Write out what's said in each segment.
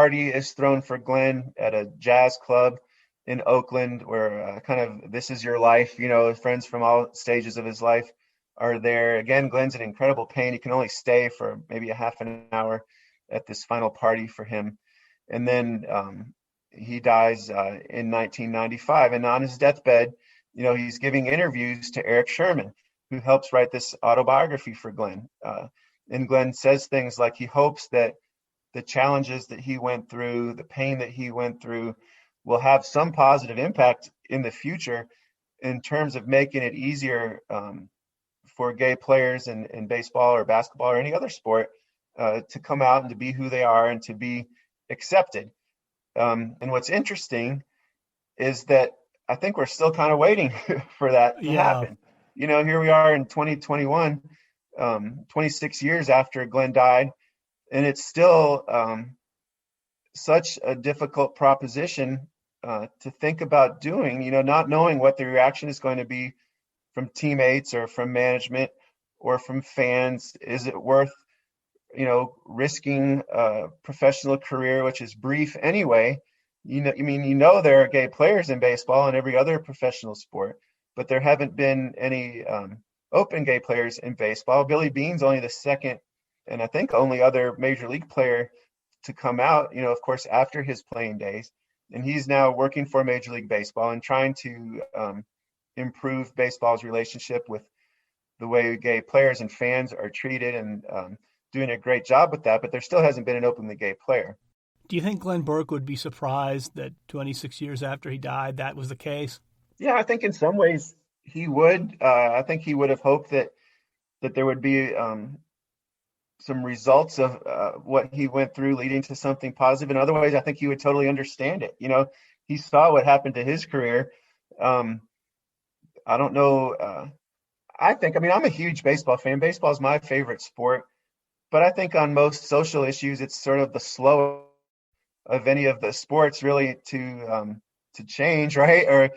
party is thrown for Glenn at a jazz club in Oakland where kind of this is your life, friends from all stages of his life are there. Again, Glenn's in incredible pain. He can only stay for maybe a half an hour at this final party for him. And then he dies in 1995. And on his deathbed, he's giving interviews to Eric Sherman, who helps write this autobiography for Glenn. And Glenn says things like he hopes that the challenges that he went through, the pain that he went through, will have some positive impact in the future in terms of making it easier for gay players in baseball or basketball or any other sport to come out and to be who they are and to be accepted. And what's interesting is that I think we're still kind of waiting for that to happen. Here we are in 2021, 26 years after Glenn died, and it's still such a difficult proposition to think about doing, not knowing what the reaction is going to be from teammates or from management or from fans. Is it worth, risking a professional career, which is brief anyway? There are gay players in baseball and every other professional sport, but there haven't been any open gay players in baseball. Billy Beane's only the second and I think only other major league player to come out, of course, after his playing days. And he's now working for Major League Baseball and trying to improve baseball's relationship with the way gay players and fans are treated, and doing a great job with that. But there still hasn't been an openly gay player. Do you think Glenn Burke would be surprised that 26 years after he died, that was the case? Yeah, I think in some ways he would. I think he would have hoped that there would be some results of what he went through leading to something positive. In other ways, I think he would totally understand it. He saw what happened to his career. I don't know. I'm a huge baseball fan. Baseball is my favorite sport. But I think on most social issues, it's sort of the slow of any of the sports really to change, right? Or,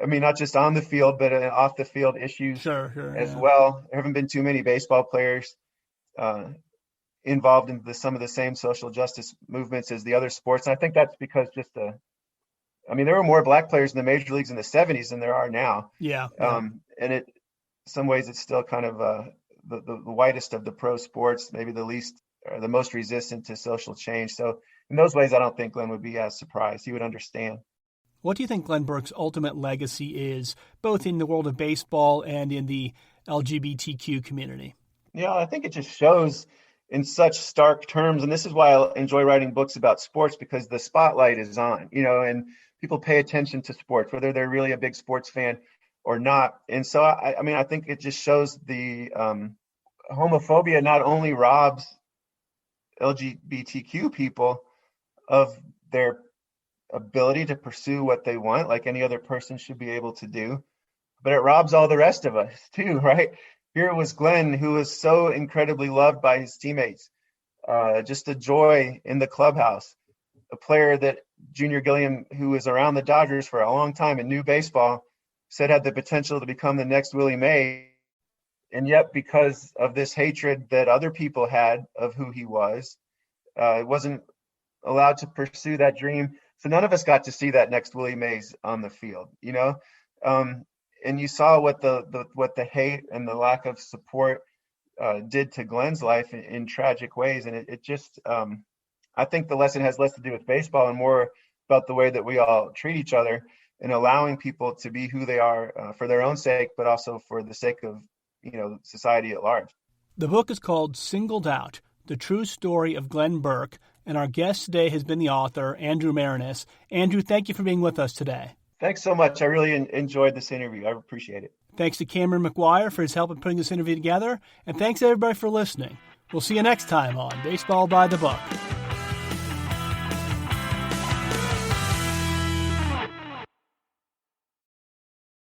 not just on the field, but off the field issues as well. There haven't been too many baseball players involved in some of the same social justice movements as the other sports. And I think that's because there were more black players in the major leagues in the 70s than there are now. Yeah. And in some ways it's still kind of the whitest of the pro sports, maybe the least or the most resistant to social change. So in those ways, I don't think Glenn would be as surprised. He would understand. What do you think Glenn Burke's ultimate legacy is, both in the world of baseball and in the LGBTQ community? I think it just shows in such stark terms, and this is why I enjoy writing books about sports, because the spotlight is on, and people pay attention to sports, whether they're really a big sports fan or not. And so, I think it just shows the homophobia not only robs LGBTQ people of their ability to pursue what they want, like any other person should be able to do, but it robs all the rest of us too, right? Here was Glenn, who was so incredibly loved by his teammates, just a joy in the clubhouse, a player that Junior Gilliam, who was around the Dodgers for a long time and knew baseball, said had the potential to become the next Willie Mays. And yet, because of this hatred that other people had of who he was, wasn't allowed to pursue that dream. So none of us got to see that next Willie Mays on the field, and you saw what the hate and the lack of support did to Glenn's life in tragic ways. And it just, I think the lesson has less to do with baseball and more about the way that we all treat each other and allowing people to be who they are for their own sake, but also for the sake of, society at large. The book is called Singled Out, The True Story of Glenn Burke, and our guest today has been the author, Andrew Marinas. Andrew, thank you for being with us today. Thanks so much. I really enjoyed this interview. I appreciate it. Thanks to Cameron McGuire for his help in putting this interview together, and thanks everybody for listening. We'll see you next time on Baseball by the Book.